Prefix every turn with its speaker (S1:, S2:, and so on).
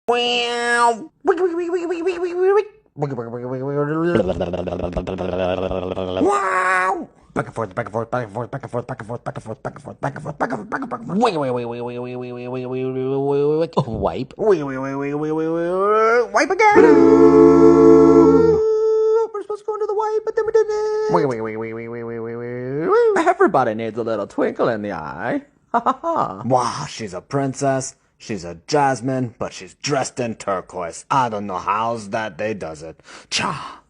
S1: Wow. Wow. Back and forth, back and forth, back and forth, back and forth, back and forth, back and forth, back and forth, back and forth, back and forth, back and forth. Wait. Wipe. Wipe again. We're supposed to go into the wipe, but then we didn't.
S2: Everybody needs a little twinkle in the eye. Ha ha ha.
S1: Wow, she's a princess. She's a jasmine, but she's dressed in turquoise. I don't know how's that they does it. Cha.